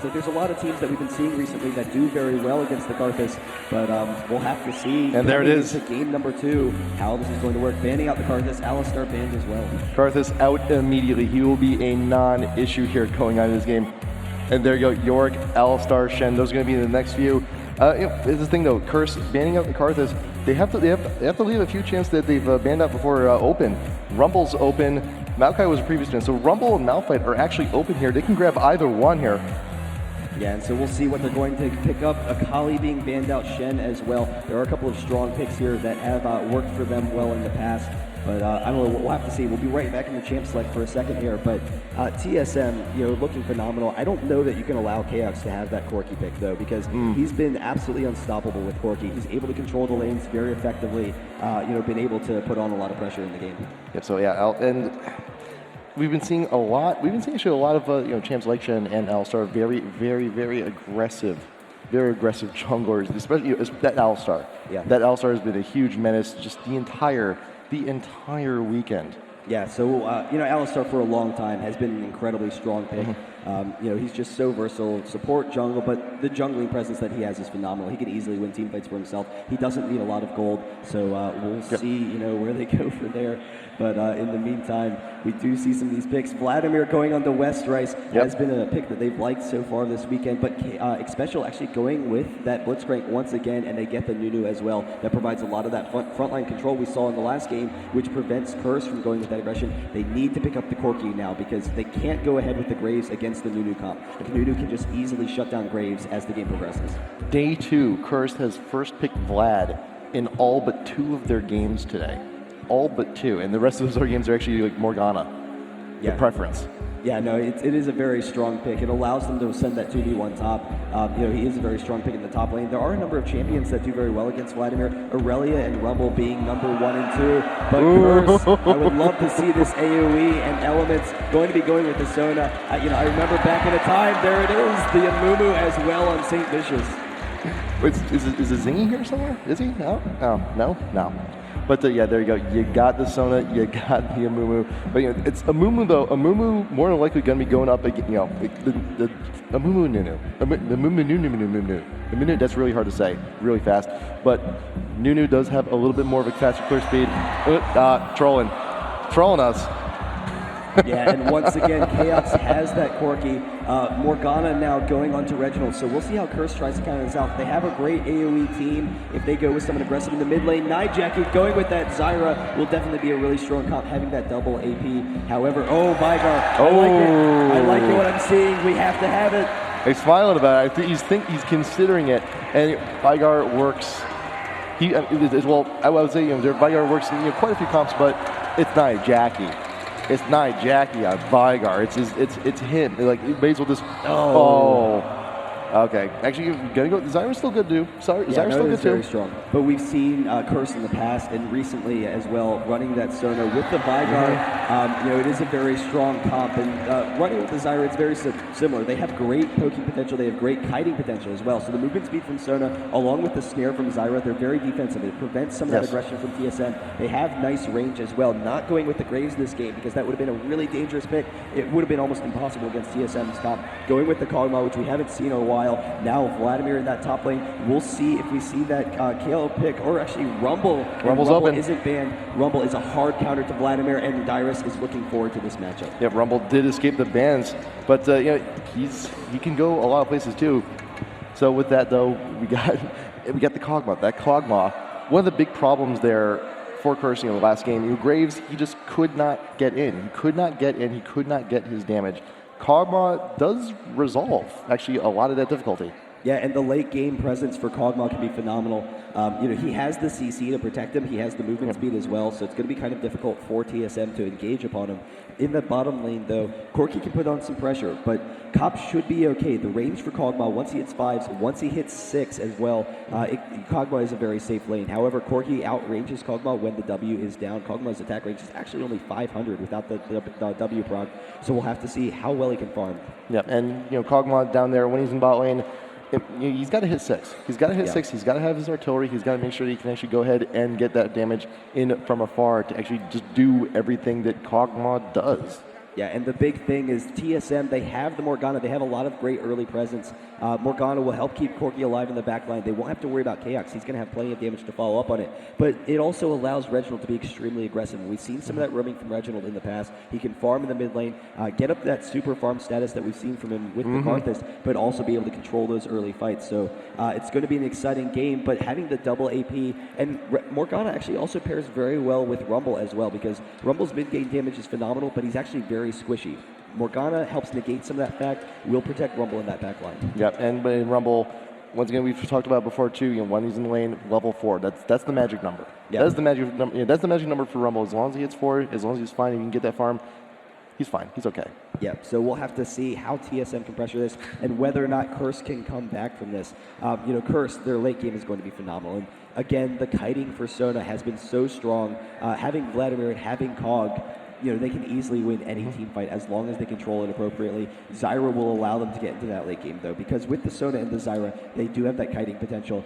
So there's a lot of teams that we've been seeing recently that do very well against the Karthus, but we'll have to see. And there it is. Game number 2, how this is going to work. Banning out the Karthus, Alistar banned as well. Karthus out immediately. He will be a non-issue here going on in this game. And there you go, Yorick, Alistar, Shen. Those are going to be in the next few. It's the thing though, Curse banning out the Karthus. They have to leave a few chances that they've banned out before open. Rumble's open. Maokai was a previous gen, so Rumble and Malphite are actually open here. They can grab either one here. Yeah, and so we'll see what they're going to pick up. Akali being banned out, Shen as well. There are a couple of strong picks here that have worked for them well in the past. But I don't know, we'll have to see. We'll be right back in the champ select for a second here. But TSM, looking phenomenal. I don't know that you can allow Chaos to have that Corki pick, though, because he's been absolutely unstoppable with Corki. He's able to control the lanes very effectively, been able to put on a lot of pressure in the game. Yep, so yeah, and we've been seeing a lot. We've been seeing actually a lot of champs like Shen and Alistar very, very, very aggressive junglers, especially that Alistar. Yeah. That Alistar has been a huge menace just the entire weekend. Yeah, so Alistar for a long time has been an incredibly strong pick. He's just so versatile, support jungle, but the jungling presence that he has is phenomenal. He can easily win team fights for himself. He doesn't need a lot of gold, so we'll see where they go from there. But in the meantime, we do see some of these picks. Vladimir going on to West Rice has been a pick that they've liked so far this weekend, but Xpecial actually going with that Blitzcrank once again, and they get the Nunu as well. That provides a lot of that frontline control we saw in the last game, which prevents Curse from going with that aggression. They need to pick up the Corki now because they can't go ahead with the Graves against the Nunu comp. The Nunu can just easily shut down Graves as the game progresses. Day 2, Curse has first picked Vlad in all but 2 of their games today. All but 2, and the rest of those other games are actually like Morgana, the preference. Yeah, no, it is a very strong pick. It allows them to send that 2v1 top. He is a very strong pick in the top lane. There are a number of champions that do very well against Vladimir. Aurelia and Rumble being number 1 and 2. But Curse, I would love to see this AoE and Elements going to be going with the Sona. I remember back in a time, there it is, the Amumu as well on St. Vicious. Wait, is it Zingy here somewhere? Is he? No. But there you go. You got the Sona, you got the Amumu. But it's Amumu though. Amumu more than likely going to be going up again. The Amumu Nunu. Amumu Nunu. That's really hard to say, really fast. But Nunu does have a little bit more of a faster clear speed. Trolling us. Yeah, and once again, Chaos has that Corki. Morgana now going on to Reginald, so we'll see how Curse tries to counter this out. They have a great AoE team if they go with someone aggressive in the mid lane. Nijaki going with that Zyra will definitely be a really strong comp, having that double AP. However, Veigar, I like it what I'm seeing. We have to have it. He's smiling about it. He's considering it, and Veigar works. I would say Veigar works in quite a few comps, but it's Nijaki. It's not Jackie on Veigar. It's him. Like you may as well just. Okay. Actually, you're gonna go. Zyra's still good too. Zyra's still good too. Very strong. But we've seen Curse in the past and recently as well running that Sona with the Veigar. It is a very strong comp, and running with the Zyra, it's very similar. They have great poking potential. They have great kiting potential as well. So the movement speed from Sona, along with the snare from Zyra, they're very defensive. It prevents some of that aggression from TSM. They have nice range as well. Not going with the Graves this game because that would have been a really dangerous pick. It would have been almost impossible against TSM's top. Going with the Kog'Maw, which we haven't seen in a while. Now Vladimir in that top lane. We'll see if we see that KO pick, or actually Rumble. Rumble's Rumble open. Isn't banned. Rumble is a hard counter to Vladimir, and Dyrus is looking forward to this matchup. Yeah, Rumble did escape the bans, but he can go a lot of places too. So with that though, we got the Kog'Maw. That Kog'Maw, one of the big problems there for Curse in the last game, Graves, he just could not get in. He could not get his damage. Kog'Maw does resolve, actually, a lot of that difficulty. Yeah, and the late game presence for Kog'Maw can be phenomenal. He has the CC to protect him. He has the movement speed as well, so it's going to be kind of difficult for TSM to engage upon him. In the bottom lane, though, Corki can put on some pressure, but Cop should be okay. The range for Kog'Maw, once he hits 5s, once he hits 6 as well, Kog'Maw is a very safe lane. However, Corki outranges Kog'Maw when the W is down. Kog'Maw's attack range is actually only 500 without the W proc, so we'll have to see how well he can farm. Yeah, and Kog'Maw down there, when he's in bot lane, he's got to hit 6. He's got to hit 6. He's got to have his artillery. He's got to make sure that he can actually go ahead and get that damage in from afar to actually just do everything that Kog'Maw does. Yeah, and the big thing is TSM, they have the Morgana. They have a lot of great early presence. Morgana will help keep Corki alive in the back line. They won't have to worry about Chaos. He's going to have plenty of damage to follow up on it. But it also allows Reginald to be extremely aggressive. And we've seen some of that roaming from Reginald in the past. He can farm in the mid lane, get up to that super farm status that we've seen from him with the Karthus, but also be able to control those early fights. So it's going to be an exciting game, but having the double AP, and Morgana actually also pairs very well with Rumble as well, because Rumble's mid-game damage is phenomenal, but he's actually very squishy. Morgana helps negate some of that fact, will protect Rumble in that back line. Yep, and in Rumble, once again, we've talked about before too, when he's in the lane, level 4, that's the magic number. Yep. That's the magic number. That's the magic number for Rumble. As long as he hits 4, as long as he's fine, he can get that farm, he's fine. He's okay. Yeah, so we'll have to see how TSM can pressure this and whether or not Curse can come back from this. Curse, their late game is going to be phenomenal. And again, the kiting for Sona has been so strong. Having Vladimir and having Cog, they can easily win any team fight as long as they control it appropriately. Zyra will allow them to get into that late game, though, because with the Sona and the Zyra, they do have that kiting potential.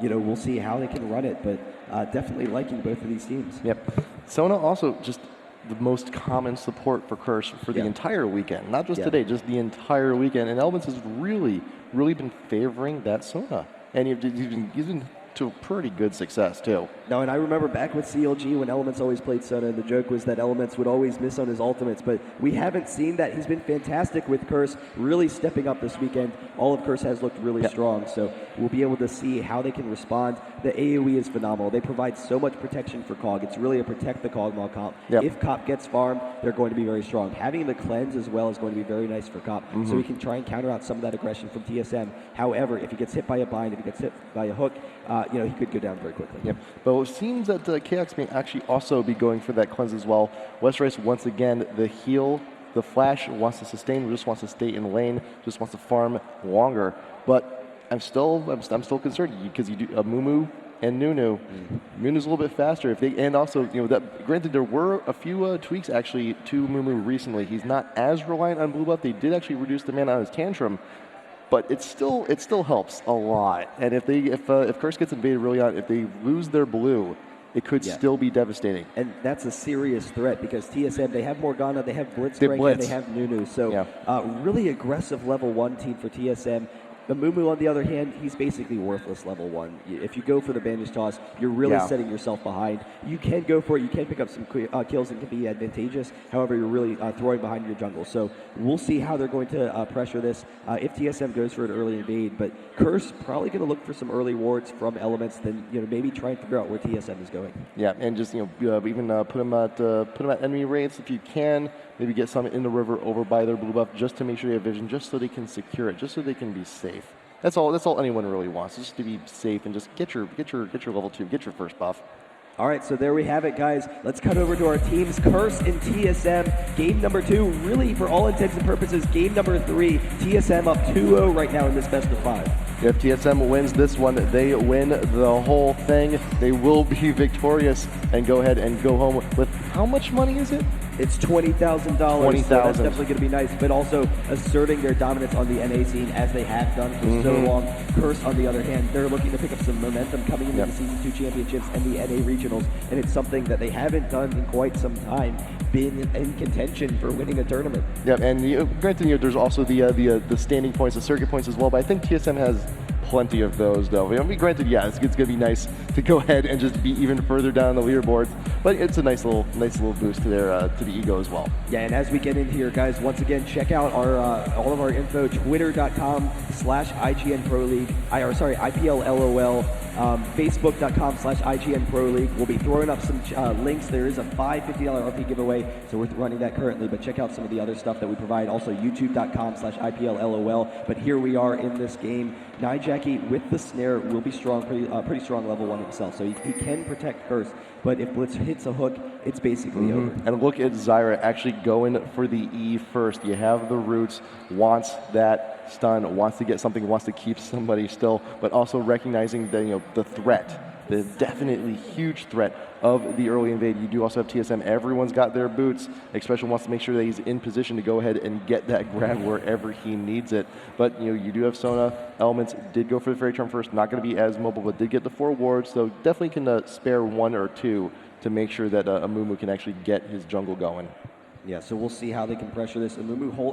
We'll see how they can run it, but definitely liking both of these teams. Yep. Sona also just the most common support for Curse for the entire weekend, not just today, just the entire weekend. And Elements has really, really been favoring that Sona, and he's been to pretty good success too. No, and I remember back with CLG when Elements always played Sona, and the joke was that Elements would always miss on his ultimates, but we haven't seen that. He's been fantastic with Curse, really stepping up this weekend. All of Curse has looked really strong, so we'll be able to see how they can respond. The AoE is phenomenal. They provide so much protection for Cog. It's really a protect the Cogmaw comp. If Cop gets farmed, they're going to be very strong. Having the cleanse as well is going to be very nice for Cop, so he can try and counter out some of that aggression from TSM. However, if he gets hit by a bind, if he gets hit by a hook, he could go down very quickly. Yep. But it seems that KX may actually also be going for that cleanse as well. Westeros, once again, the heal, the flash wants to sustain, just wants to stay in lane, just wants to farm longer. But I'm still concerned because you do Mumu and Nunu. Nunu's a little bit faster. And also, that granted, there were a few tweaks actually to Mumu recently. He's not as reliant on blue buff. They did actually reduce the mana on his tantrum. But it still helps a lot. And if Curse gets invaded really on, if they lose their blue, it could still be devastating. And that's a serious threat because TSM, they have Morgana, they have Blitzcrank, and they have Nunu. So really aggressive level 1 team for TSM. The Mumu, on the other hand, he's basically worthless level 1. If you go for the bandage toss, you're really setting yourself behind. You can go for it. You can pick up some kills and can be advantageous. However, you're really throwing behind your jungle. So we'll see how they're going to pressure this if TSM goes for an early invade. But Curse probably going to look for some early wards from Elements, then maybe try and figure out where TSM is going. Yeah, and just even put them at enemy rates if you can. Maybe get some in the river over by their blue buff just to make sure they have vision, just so they can secure it, just so they can be safe. That's all anyone really wants, just to be safe and just get your level 2, get your first buff. All right, so there we have it, guys. Let's cut over to our teams, Curse and TSM. Game number 2, really, for all intents and purposes, game number 3. TSM up 2-0 right now in this best of 5. If TSM wins this one, they win the whole thing. They will be victorious and go ahead and go home with, how much money is it? It's $20,000. $20,000. So that's definitely going to be nice, but also asserting their dominance on the NA scene as they have done for so long. Curse, on the other hand, they're looking to pick up some momentum coming into the Season 2 championships and the NA regionals, and it's something that they haven't done in quite some time, been in contention for winning a tournament. Yeah, and granted, there's also the standing points, the circuit points as well, but I think TSM has plenty of those, though. Granted, it's going to be nice to go ahead and just be even further down the leaderboards, but it's a nice little boost to their to the ego as well. Yeah, and as we get in here, guys, once again, check out our all of our info, twitter.com/IGN Pro League, IPL LOL, facebook.com/IGN Pro League. We'll be throwing up some links. There is a $50 RP giveaway, so we're running that currently, but check out some of the other stuff that we provide. Also, youtube.com/IPL LOL. But here we are in this game. Nijaki with the snare will be strong, pretty strong level 1 himself, so he can protect Curse, but if Blitz hits a hook, it's basically over. And look at Zyra actually going for the E first. You have the roots, wants that stun, wants to get something, wants to keep somebody still, but also recognizing the the threat, the definitely huge threat of the early invade. You do also have TSM. Everyone's got their boots. Expression wants to make sure that he's in position to go ahead and get that grab wherever he needs it. But you do have Sona. Elements did go for the Fairy Charm first. Not going to be as mobile, but did get the 4 wards. So definitely can spare 1 or 2 to make sure that Amumu can actually get his jungle going. Yeah, so we'll see how they can pressure this. And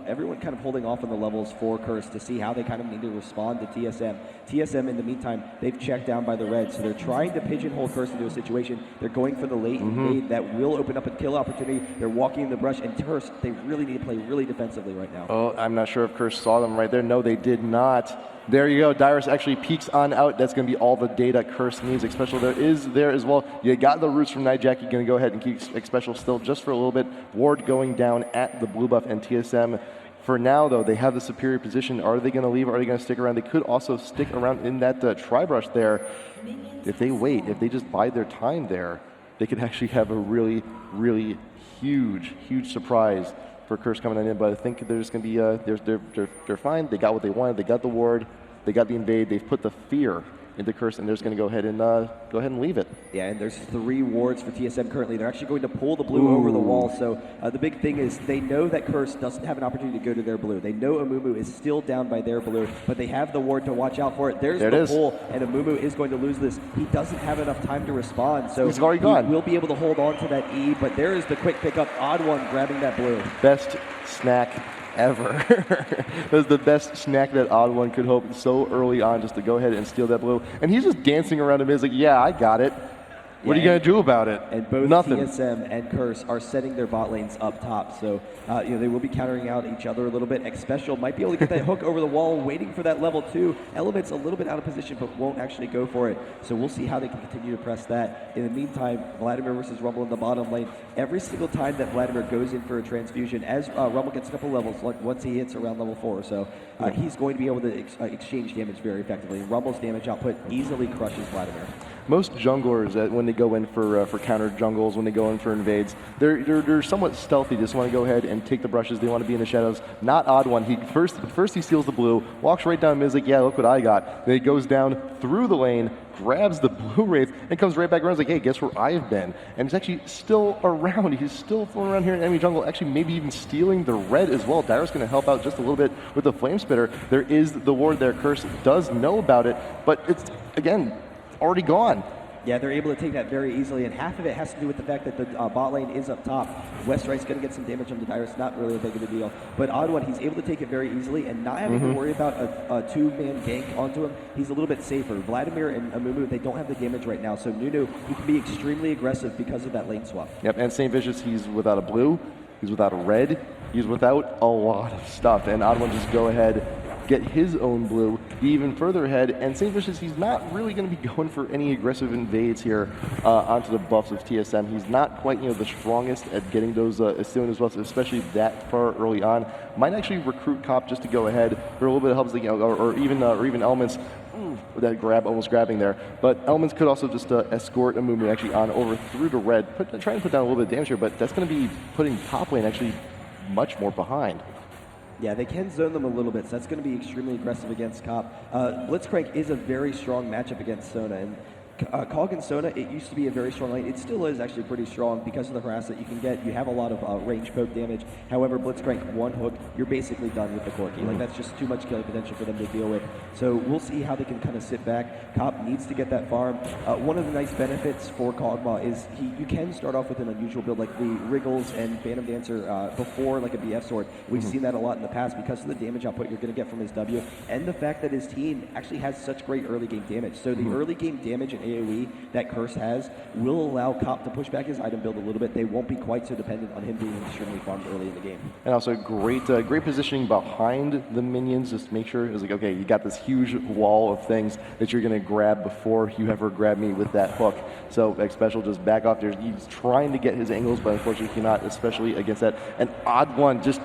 everyone kind of holding off on the levels for Curse to see how they kind of need to respond to TSM. TSM, in the meantime, they've checked down by the red, so they're trying to pigeonhole Curse into a situation. They're going for the late invade that will open up a kill opportunity. They're walking in the brush, and Curse, they really need to play really defensively right now. Oh, I'm not sure if Curse saw them right there. No, they did not. There you go. Dyrus actually peeks on out. That's going to be all the data Curse needs. Special there is there as well. You got the roots from Nightjack. You're going to go ahead and keep Special still just for a little bit. Ward going down at the blue buff, and TSM for now, though, they have the superior position. Are they going to leave? Are they going to stick around? They could also stick around in that tri-brush there. If they wait, if they just bide their time there, they could actually have a really, really huge surprise for Curse coming in. But I think they're just going to be, they're fine. They got what they wanted. They got the ward. They got the invade. They've put the fear into Curse, and they're just going to go ahead and leave it. Yeah, and there's 3 wards for TSM currently. They're actually going to pull the blue over the wall. So the big thing is they know that Curse doesn't have an opportunity to go to their blue. They know Amumu is still down by their blue, but they have the ward to watch out for it. There's the pull, and Amumu is going to lose this. He doesn't have enough time to respond, so he's already gone. He will be able to hold on to that E, but there is the quick pickup. Odd One grabbing that blue. Best snack ever. That was the best snack that Odd One could hope so early on, just to go ahead and steal that blue. And he's just dancing around him. He's like, yeah, I got it. What are you going to do about it? And both Nothing. TSM and Curse are setting their bot lanes up top, so they will be countering out each other a little bit. X-Special might be able to get that hook over the wall, waiting for that level 2. Element's a little bit out of position, but won't actually go for it. So we'll see how they can continue to press that. In the meantime, Vladimir versus Rumble in the bottom lane. Every single time that Vladimir goes in for a transfusion, as Rumble gets a couple levels, like once he hits around level 4, so he's going to be able to exchange damage very effectively. Rumble's damage output easily crushes Vladimir. Most junglers, when they go in for counter jungles, when they go in for invades, they're somewhat stealthy. Just want to go ahead and take the brushes. They want to be in the shadows. Not Odd One. He first he steals the blue, walks right down. Is like, yeah, look what I got. Then he goes down through the lane, grabs the blue wraith, and comes right back around. He's like, hey, guess where I've been? And he's actually still around. He's still floating around here in enemy jungle. Actually, maybe even stealing the red as well. Dyrus going to help out just a little bit with the flame spitter. There is the ward there. Curse does know about it, but it's again already gone. Yeah, they're able to take that very easily, and half of it has to do with the fact that the bot lane is up top. Westright's going to get some damage on the Dyrus, not really a big of a deal. But Odd One, he's able to take it very easily, and not having to worry about a 2-man gank onto him, he's a little bit safer. Vladimir and Amumu, they don't have the damage right now, so Nunu, he can be extremely aggressive because of that lane swap. Yep, and St. Vicious, he's without a blue, he's without a red, he's without a lot of stuff, and Odd One just go ahead, get his own blue, be even further ahead, and St. Vicious, he's not really going to be going for any aggressive invades here onto the buffs of TSM. He's not quite, the strongest at getting those stealing those buffs, especially that far early on. Might actually recruit Cop just to go ahead for a little bit of help, or even Elements. That grab, almost grabbing there. But Elements could also just escort Amumu actually on over through to red, try and put down a little bit of damage here, but that's going to be putting top lane actually much more behind. Yeah, they can zone them a little bit, so that's going to be extremely aggressive against Cop. Blitzcrank is a very strong matchup against Sona, and Cog and Sona, it used to be a very strong lane. It still is actually pretty strong because of the harass that you can get. You have a lot of range poke damage. However, Blitzcrank, one hook, you're basically done with the Corki. Like, that's just too much killing potential for them to deal with. So we'll see how they can kind of sit back. Cop needs to get that farm. One of the nice benefits for Kog'Maw is you can start off with an unusual build like the Wriggles and Phantom Dancer before like a BF sword. We've seen that a lot in the past because of the damage output you're going to get from his W and the fact that his team actually has such great early game damage. So the early game damage and AoE that Curse has will allow Cop to push back his item build a little bit. They won't be quite so dependent on him being extremely farmed early in the game. And also great positioning behind the minions. Just make sure it's like, okay, you got this huge wall of things that you're going to grab before you ever grab me with that hook. So X-Special just back off there. He's trying to get his angles, but unfortunately he cannot, especially against that. And Odd One just...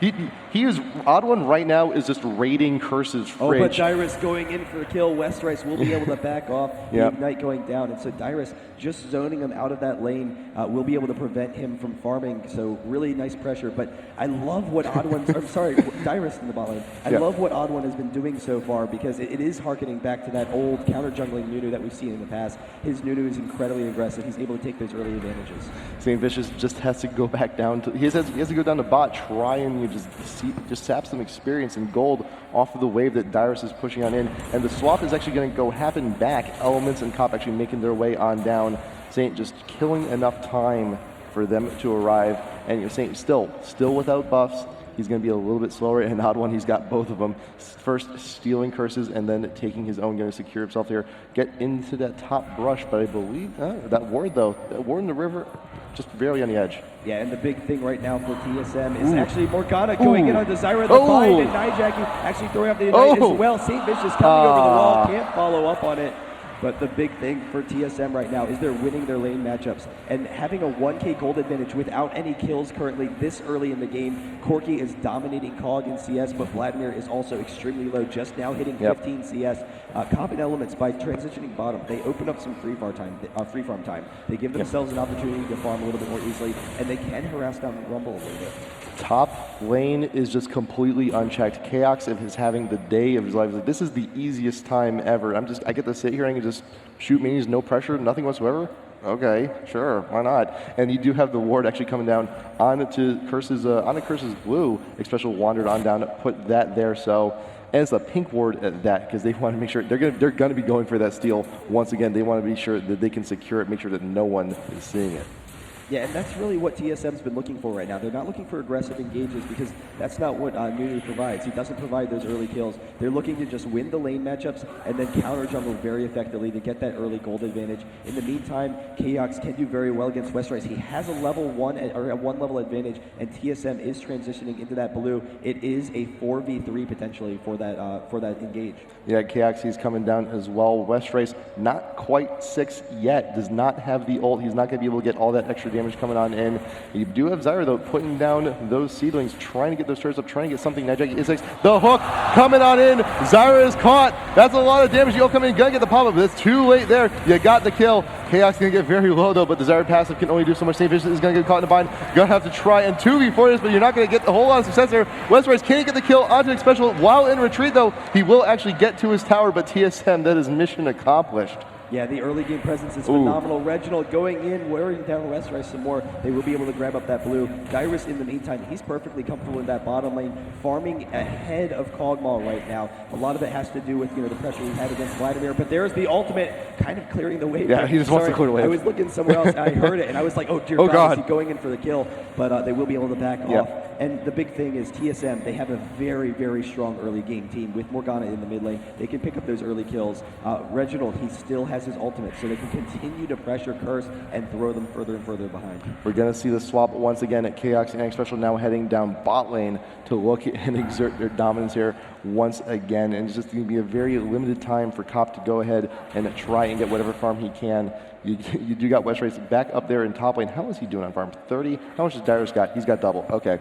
He is Odd One right now is just raiding Curse's fridge. Oh, but Dyrus going in for a kill. Westrice will be able to back off. The Ignite going down, and so Dyrus just zoning him out of that lane will be able to prevent him from farming. So really nice pressure. But I love what Odd One. I'm sorry, Dyrus in the bot lane. I love what Odd One has been doing so far because it is harkening back to that old counter jungling Nunu that we've seen in the past. His Nunu is incredibly aggressive. He's able to take those early advantages. St. Vicious just has to go back down to. He has to go down to bot, try and just sap some experience and gold off of the wave that Dyrus is pushing on in. And the swap is actually going to go happen back. Elements and Cop actually making their way on down. Saint just killing enough time for them to arrive. And you're saying still without buffs. He's going to be a little bit slower, and Odd One, he's got both of them. First stealing curses, and then taking his own, going to secure himself here. Get into that top brush, but I believe that ward, though. That ward in the river, just barely on the edge. Yeah, and the big thing right now for TSM is actually Morgana going in on Desire the bind, and Nijaki actually throwing up the Ignite as well. St. Vicious coming over the wall, can't follow up on it. But the big thing for TSM right now is they're winning their lane matchups. And having a 1K gold advantage without any kills currently this early in the game. Corki is dominating COG in CS, but Vladimir is also extremely low, just now hitting 15 CS. Comp and Elements, by transitioning bottom, they open up some free farm time. They give themselves an opportunity to farm a little bit more easily, and they can harass down Rumble a little bit. Top lane is just completely unchecked. Chaos is having the day of his life. Like, this is the easiest time ever. I get to sit here and just shoot minis, no pressure, nothing whatsoever. Okay, sure, why not? And you do have the ward actually coming down onto Curse's blue. Special wandered on down, put that there. So, and it's a pink ward at that, because they want to make sure they're gonna be going for that steal once again. They want to be sure that they can secure it, make sure that no one is seeing it. Yeah, and that's really what TSM's been looking for right now. They're not looking for aggressive engages because that's not what Nunu provides. He doesn't provide those early kills. They're looking to just win the lane matchups and then counter jungle very effectively to get that early gold advantage. In the meantime, Kaox can do very well against Westrise. He has a level 1 or a 1 level advantage, and TSM is transitioning into that blue. It is a 4v3 potentially for that engage. Yeah, Kaox, he's coming down as well. Westrise not quite 6 yet. Does not have the ult. He's not going to be able to get all that extra damage coming on in. You do have Zyra, though, putting down those seedlings, trying to get those turrets up, trying to get something. Nijaki is the hook coming on in. Zyra is caught. That's a lot of damage. You'll come in, gonna get the pop-up, but it's too late there. You got the kill. Chaos gonna get very low, though, but the Zyra passive can only do so much. St. Vicious is gonna get caught in the bind. Gonna have to try and 2v4 this, but you're not gonna get a whole lot of success there. Westrise can't get the kill onto the special while in retreat, though. He will actually get to his tower, but TSM, that is mission accomplished. Yeah, the early game presence is phenomenal. Reginald going in, wearing down Westrise some more. They will be able to grab up that blue. Dyrus, in the meantime, he's perfectly comfortable in that bottom lane, farming ahead of Kog'Maw right now. A lot of it has to do with the pressure he had against Vladimir, but there's the ultimate kind of clearing the way. Yeah, he just wants to clear the way. I was looking somewhere else, I heard it, and I was like, oh dear God, is he going in for the kill? But they will be able to back off. And the big thing is TSM, they have a very, very strong early game team with Morgana in the mid lane. They can pick up those early kills. Reginald, he still has his ultimate, so they can continue to pressure Curse and throw them further and further behind. We're going to see the swap once again at Chaos and Special now heading down bot lane to look and exert their dominance here once again. And it's just going to be a very limited time for Cop to go ahead and try and get whatever farm he can. You do got Westrise back up there in top lane. How is he doing on farm? 30? How much has Dyrus got? He's got double. Okay.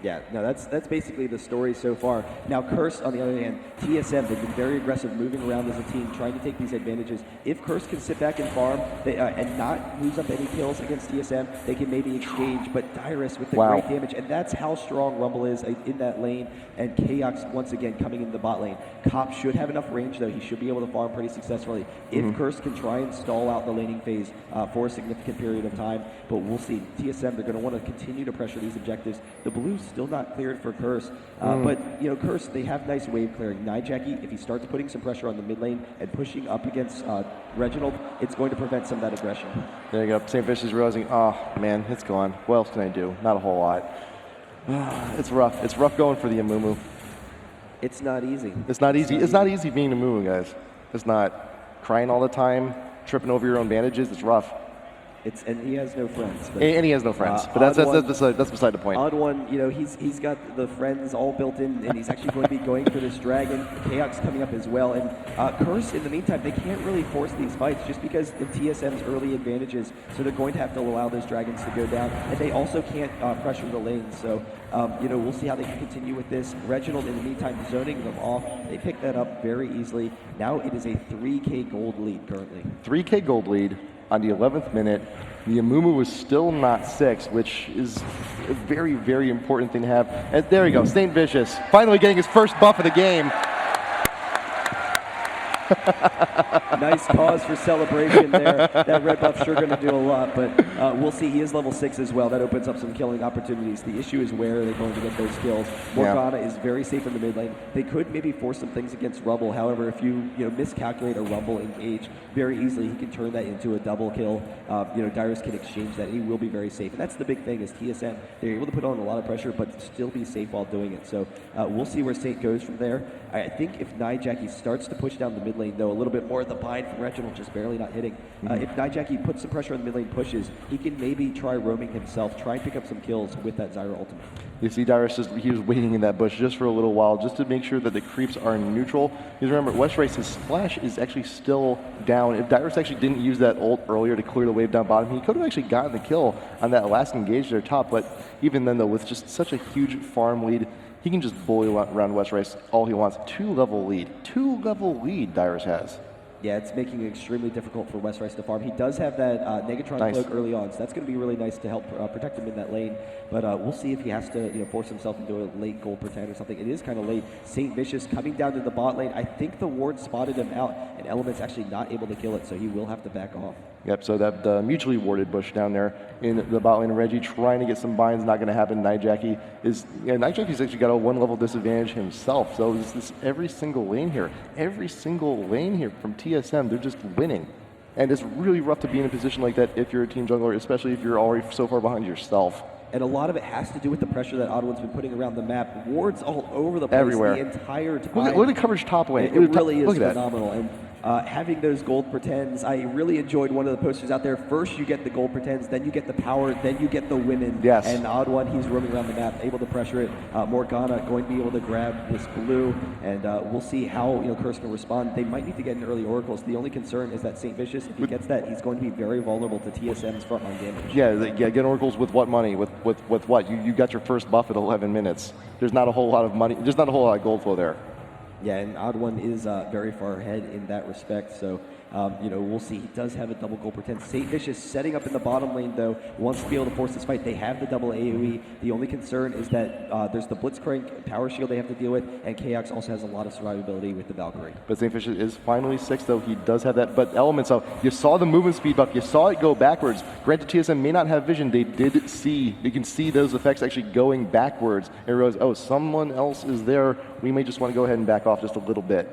Yeah, no, that's basically the story so far. Now, Curse, on the other hand, TSM, they've been very aggressive, moving around as a team, trying to take these advantages. If Curse can sit back and farm and not lose up any kills against TSM, they can maybe exchange. But Dyrus with the great damage, and that's how strong Rumble is in that lane. And Chaos, once again, coming into the bot lane. Cop should have enough range, though. He should be able to farm pretty successfully. If Curse can try and stall out the laning phase for a significant period of time. But we'll see. TSM, they're going to want to continue to pressure these objectives. The blue's still not cleared for Curse. But, Curse, they have nice wave clearing. Nijaki, if he starts putting some pressure on the mid lane and pushing up against Reginald, it's going to prevent some of that aggression. There you go. St. Fish is realizing, oh, man, it's gone. What else can I do? Not a whole lot. It's rough. It's rough going for the Amumu. It's not easy. It's not easy. It's not easy being Amumu, guys. It's not. Crying all the time, tripping over your own bandages. It's rough. And he has no friends. But, and he has no friends. But that's beside the point. Odd One, he's got the friends all built in, and he's actually going to be going for this dragon. Chaos coming up as well. And Curse, in the meantime, they can't really force these fights just because of TSM's early advantages. So they're going to have to allow those dragons to go down. And they also can't pressure the lanes. So, we'll see how they can continue with this. Reginald, in the meantime, zoning them off. They pick that up very easily. Now it is a 3K gold lead currently. 3K gold lead. On the 11th minute, the Amumu was still not 6, which is a very, very important thing to have. And there you go, St. Vicious, finally getting his first buff of the game. Nice cause for celebration there. That red buff's sure going to do a lot, but we'll see. He is level 6 as well. That opens up some killing opportunities. The issue is where are they going to get those kills. Morgana is very safe in the mid lane. They could maybe force some things against Rumble. However, if you miscalculate a Rumble engage, very easily he can turn that into a double kill. Dyrus can exchange that. He will be very safe. And that's the big thing is TSM. They're able to put on a lot of pressure, but still be safe while doing it. So we'll see where Saint goes from there. I think if Nijaki starts to push down the mid lane, though, a little bit more, the bind from Reginald just barely not hitting. If Nijaki puts some pressure on the mid lane, pushes, he can maybe try roaming himself, try and pick up some kills with that Zyra ultimate. You see Dyrus, he was waiting in that bush just for a little while, just to make sure that the creeps are neutral. Because remember, Westrice's splash is actually still down. If Dyrus actually didn't use that ult earlier to clear the wave down bottom, he could have actually gotten the kill on that last engage there top. But even then, though, with just such a huge farm lead, he can just bully around Westrice all he wants. 2-level lead. 2-level lead Dyrus has. Yeah, it's making it extremely difficult for Westrice to farm. He does have that Negatron cloak early on, so that's going to be really nice to help protect him in that lane. But we'll see if he has to force himself into a late gold pretend or something. It is kind of late. St. Vicious coming down to the bot lane. I think the ward spotted him out, and Element's actually not able to kill it, so he will have to back off. Yep, so that mutually warded bush down there in the bot lane. Reggie trying to get some binds, not going to happen. Nijaki's actually got a 1-level disadvantage himself. So this every single lane here from TSM, they're just winning. And it's really rough to be in a position like that if you're a team jungler, especially if you're already so far behind yourself. And a lot of it has to do with the pressure that Odd One's been putting around the map. Wards all over the place everywhere. The entire time. Look at coverage top lane. It really is phenomenal. And having those gold pretends, I really enjoyed one of the posters out there. First you get the gold pretends, then you get the power, then you get the women. Yes. And Odd One, he's roaming around the map, able to pressure it. Morgana going to be able to grab this blue, and we'll see how Curse can respond. They might need to get an early oracles. The only concern is that St. Vicious, if he gets that, he's going to be very vulnerable to TSM's frontline damage. Yeah, get oracles with what money? With what? You got your first buff at 11 minutes. There's not a whole lot of money. There's not a whole lot of gold flow there. Yeah, and Odd One is very far ahead in that respect, so we'll see. He does have a double gold pretend. St. Vicious setting up in the bottom lane, though, wants to be able to force this fight. They have the double AoE. The only concern is that there's the Blitzcrank power shield they have to deal with, and Chaos also has a lot of survivability with the Valkyrie. But St. Vicious is finally 6, though. He does have that. But Elements, you saw the movement speed buff. You saw it go backwards. Granted, TSM may not have vision. They did see. You can see those effects actually going backwards. And realize, oh, someone else is there. We may just want to go ahead and back off just a little bit.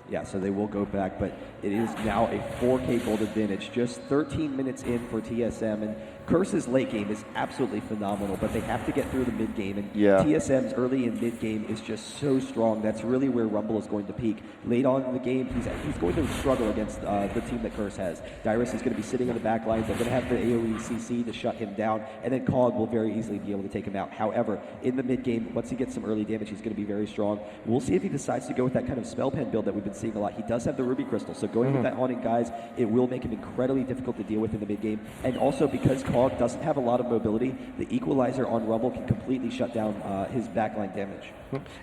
Yeah, so they will go back, but it is now a 4K gold advantage. Just 13 minutes in for TSM, and Curse's late game is absolutely phenomenal, but they have to get through the mid game, and TSM's early and mid game is just so strong. That's really where Rumble is going to peak. Late on in the game, he's going to struggle against the team that Curse has. Dyrus is going to be sitting in the back lines. They're going to have the AoE CC to shut him down, and then Cog will very easily be able to take him out. However, in the mid game, once he gets some early damage, he's going to be very strong. We'll see if he decides to go with that kind of spell pen build that we've been seeing a lot. He does have the Ruby Crystal, so going with that Haunting Guise, it will make him incredibly difficult to deal with in the mid game. And also because Cog doesn't have a lot of mobility, the Equalizer on Rumble can completely shut down his backline damage.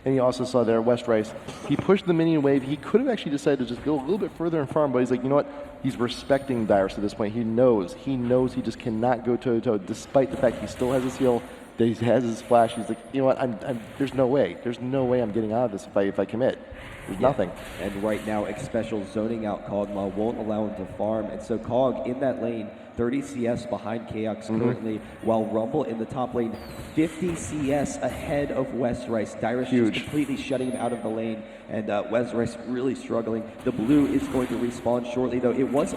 And you also saw there, Westrice, he pushed the minion wave. He could have actually decided to just go a little bit further and farm, but he's like, you know what? He's respecting Dyrus at this point. He knows he just cannot go toe-to-toe, despite the fact he still has his heal, that he has his flash. He's like, you know what? There's no way. There's no way I'm getting out of this if I commit. There's nothing. And right now, Xpecial zoning out Kog'Maw won't allow him to farm. And so Cog in that lane, 30 CS behind Chaos currently, while Rumble in the top lane, 50 CS ahead of Westrice. Dyrus just completely shutting him out of the lane, and Westrice really struggling. The blue is going to respawn shortly, though. It was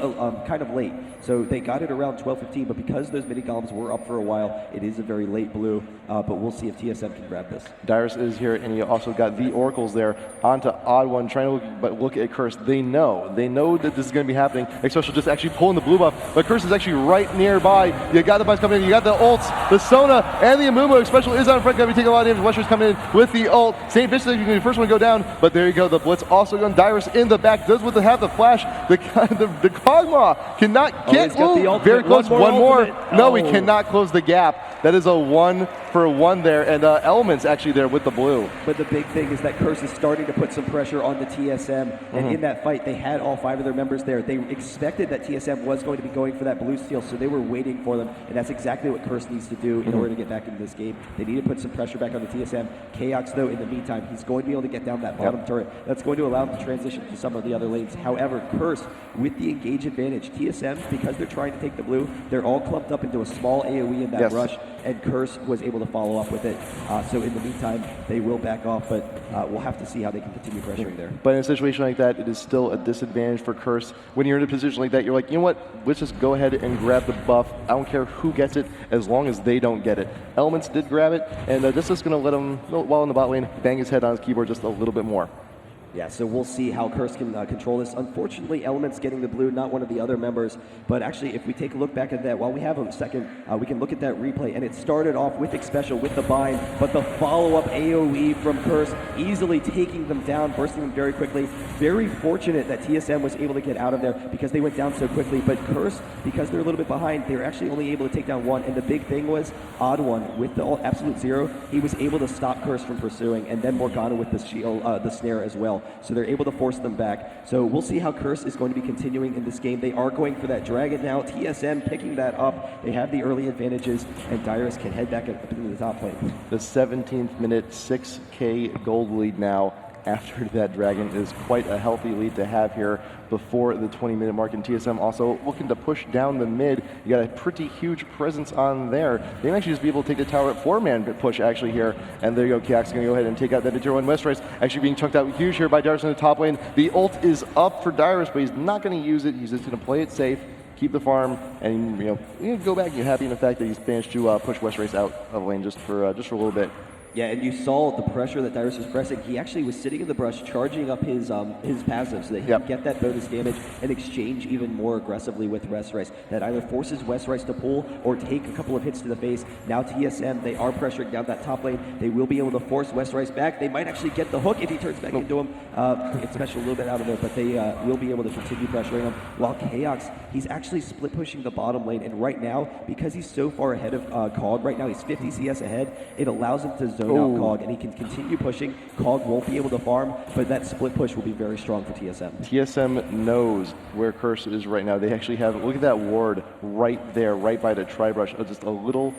kind of late, so they got it around 12:15, but because those mini golems were up for a while, it is a very late blue, but we'll see if TSM can grab this. Dyrus is here, and you also got the Oracles there onto Odd One, trying to look at Curse. They know that this is going to be happening. Xpecial just actually pulling the blue buff, but Curse is actually right nearby. You got the buffs coming in, you got the ults, the Sona, and the Amumu. Xpecial is on front, going to be taking a lot of damage. Westrice coming in with the ult. St. Vicious is going to be the first one to go down, but there you go. The Blitz also going. Dyrus in the back, does with the have the flash. The Kog'Maw cannot get very close. One more. No, we cannot close the gap. That is a 1-for-1 there, and Elements actually there with the blue. But the big thing is that Curse is starting to put some pressure on the TSM, and in that fight, they had all 5 of their members there. They expected that TSM was going to be going for that blue steal, so they were waiting for them, and that's exactly what Curse needs to do in order to get back into this game. They need to put some pressure back on the TSM. Chaos, though, in the meantime, he's going to be able to get down that bottom turret. That's going to allow him to transition to some of the other lanes. However, Curse, with the engage advantage, TSM, because they're trying to take the blue, they're all clumped up into a small AoE in that rush, and Curse was able to follow up with it. So in the meantime, they will back off, but we'll have to see how they can continue pressuring there. But in a situation like that, it is still a disadvantage for Curse. When you're in a position like that, you're like, you know what, let's just go ahead and grab the buff. I don't care who gets it, as long as they don't get it. Elements did grab it, and this is going to let him, while in the bot lane, bang his head on his keyboard just a little bit more. Yeah, so we'll see how Curse can control this. Unfortunately, Elements getting the blue, not one of the other members. But actually, if we take a look back at that, while we have a second, we can look at that replay. And it started off with Xpecial, with the bind, but the follow-up AoE from Curse, easily taking them down, bursting them very quickly. Very fortunate that TSM was able to get out of there because they went down so quickly. But Curse, because they're a little bit behind, they were actually only able to take down one. And the big thing was, Odd One, with the Absolute Zero, he was able to stop Curse from pursuing. And then Morgana with the shield, the snare as well. So they're able to force them back. So we'll see how Curse is going to be continuing in this game. They are going for that dragon now. TSM picking that up. They have the early advantages, and Dyrus can head back up into the top lane. The 17th minute, 6K gold lead now after that dragon is quite a healthy lead to have here before the 20-minute mark. And TSM also looking to push down the mid. You got a pretty huge presence on there. They can actually just be able to take the tower at 4-man push actually here. And there you go, Kiak's going to go ahead and take out that Tier 1 West Rice. Actually being chunked out huge here by Dyrus in the top lane. The ult is up for Dyrus, but he's not going to use it. He's just going to play it safe, keep the farm, and you go back and you're happy in the fact that he's managed to push West Rice out of lane just for a little bit. Yeah, and you saw the pressure that Dyrus was pressing. He actually was sitting in the brush, charging up his passive so that he could get that bonus damage and exchange even more aggressively with West Rice. That either forces West Rice to pull or take a couple of hits to the face. Now TSM, they are pressuring down that top lane. They will be able to force West Rice back. They might actually get the hook if he turns back into him. It's special a little bit out of there, but they will be able to continue pressuring him. While Chaos, he's actually split pushing the bottom lane, and right now, because he's so far ahead of Cog, right now he's 50 CS ahead, it allows him to zone out Cog, and he can continue pushing. Cog won't be able to farm, but that split push will be very strong for TSM. TSM knows where Curse is right now. They actually have, look at that ward right there, right by the tri-brush, just a little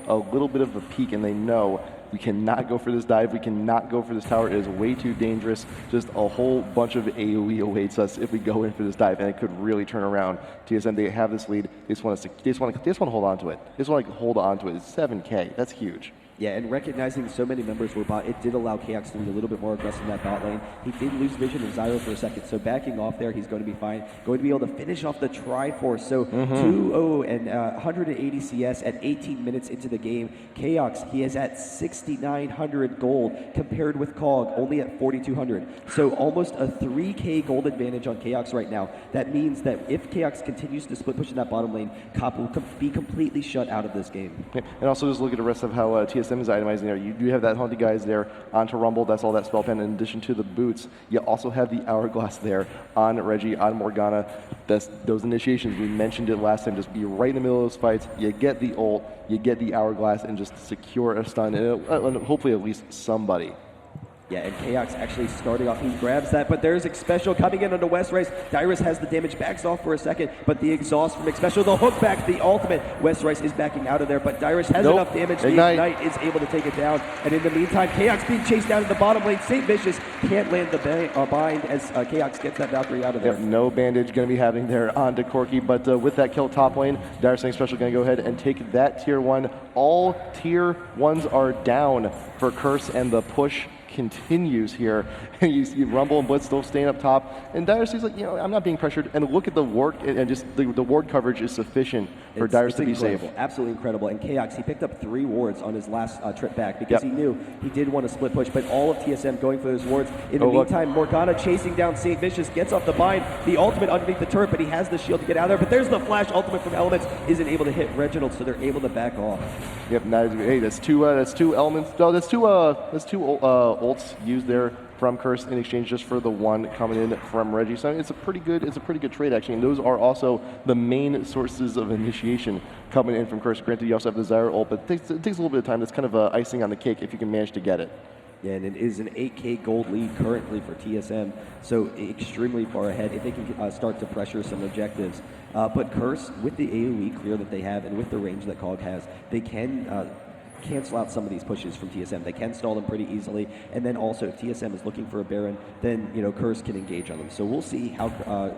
bit of a peek, and they know we cannot go for this dive. We cannot go for this tower. It is way too dangerous. Just a whole bunch of AoE awaits us if we go in for this dive, and it could really turn around. TSM, they have this lead. They just want to hold on to it. They just want to hold on to it. It's 7K. That's huge. Yeah, and recognizing so many members were bot, it did allow Chaos to be a little bit more aggressive in that bot lane. He did lose vision of Zyro for a second, so backing off there, he's going to be fine. Going to be able to finish off the Triforce. So 2-0 and 180 CS at 18 minutes into the game. Chaos, he is at 6,900 gold compared with Cog only at 4,200. So almost a 3K gold advantage on Chaos right now. That means that if Chaos continues to split push in that bottom lane, Cop will be completely shut out of this game. Yeah. And also just look at the rest of how TSM is itemizing there. You do have that Haunted Guys there onto Rumble. That's all that spell pen. In addition to the boots, you also have the Hourglass there on Reggie, on Morgana. That's those initiations. We mentioned it last time. Just be right in the middle of those fights. You get the ult, you get the Hourglass, and just secure a stun, and hopefully at least somebody. Yeah, and Chaos actually starting off, he grabs that, but there's Xpecial coming in onto West Rice. Dyrus has the damage, backs off for a second, but the exhaust from Xpecial, the hook back, the ultimate. West Rice is backing out of there, but Dyrus has enough damage. The Ignite is able to take it down, and in the meantime, Chaos being chased down in the bottom lane. St. Vicious can't land the bind as Chaos gets that Valkyrie out of there. Yep, no bandage going to be happening there on Corki, but with that kill top lane, Dyrus and Xpecial going to go ahead and take that Tier 1. All Tier 1s are down for Curse, and the push continues here. And you see Rumble and Blitz still staying up top, and Dyrus is like, I'm not being pressured, and look at the ward, and just the ward coverage is sufficient for Dyrus to be safe. Absolutely incredible. And Chaos, he picked up 3 wards on his last trip back because he knew he did want to split push, but all of TSM going for those wards. In the meantime, Morgana chasing down St. Vicious, gets off the bind, the ultimate underneath the turret, but he has the shield to get out of there, but there's the flash ultimate from Elements, isn't able to hit Reginald, so they're able to back off. Yep, hey, that's two elements. No, that's two ults used there from Curse in exchange just for the 1 coming in from Reggie. So it's a pretty good trade actually. And those are also the main sources of initiation coming in from Curse. Granted, you also have the Zyra ult, but it takes a little bit of time. That's kind of icing on the cake if you can manage to get it. Yeah, and it is an 8K gold lead currently for TSM, so extremely far ahead if they can start to pressure some objectives. But Curse, with the AoE clear that they have and with the range that COG has, they can cancel out some of these pushes from TSM. They can stall them pretty easily, and then also if TSM is looking for a Baron, then Curse can engage on them. So we'll see how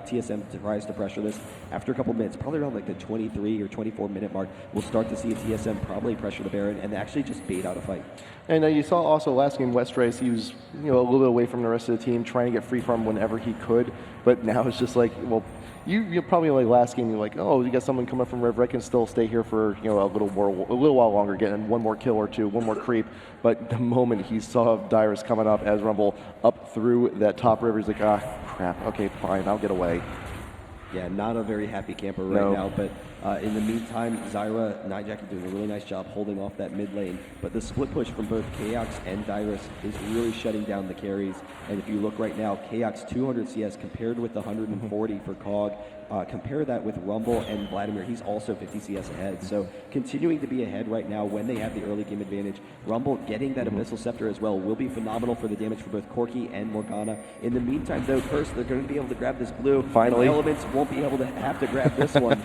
TSM tries to pressure this. After a couple minutes, probably around like the 23 or 24 minute mark, we'll start to see a TSM probably pressure the Baron and actually just bait out a fight. And you saw also last game, Westrice, he was a little bit away from the rest of the team, trying to get free farm whenever he could. But now it's just like, well, you probably like last game, you're like, oh, you got someone coming from Rev Rec and still stay here for a little while longer, getting 1 more kill or 2, 1 more creep. But the moment he saw Dyrus coming up as Rumble up through that top river, he's like, ah, crap. Okay, fine, I'll get away. Yeah, not a very happy camper right now, but in the meantime, Zyra, Nightjacket doing a really nice job holding off that mid lane, but the split push from both Kaox and Dyrus is really shutting down the carries, and if you look right now, Kaox 200 CS compared with the 140 for COG, compare that with Rumble and Vladimir, he's also 50 CS ahead, so continuing to be ahead right now when they have the early game advantage. Rumble getting that Abyssal Scepter as well will be phenomenal for the damage for both Corki and Morgana. In the meantime though, Curse, they're going to be able to grab this blue. Finally. Elements won't be able to have to grab this one,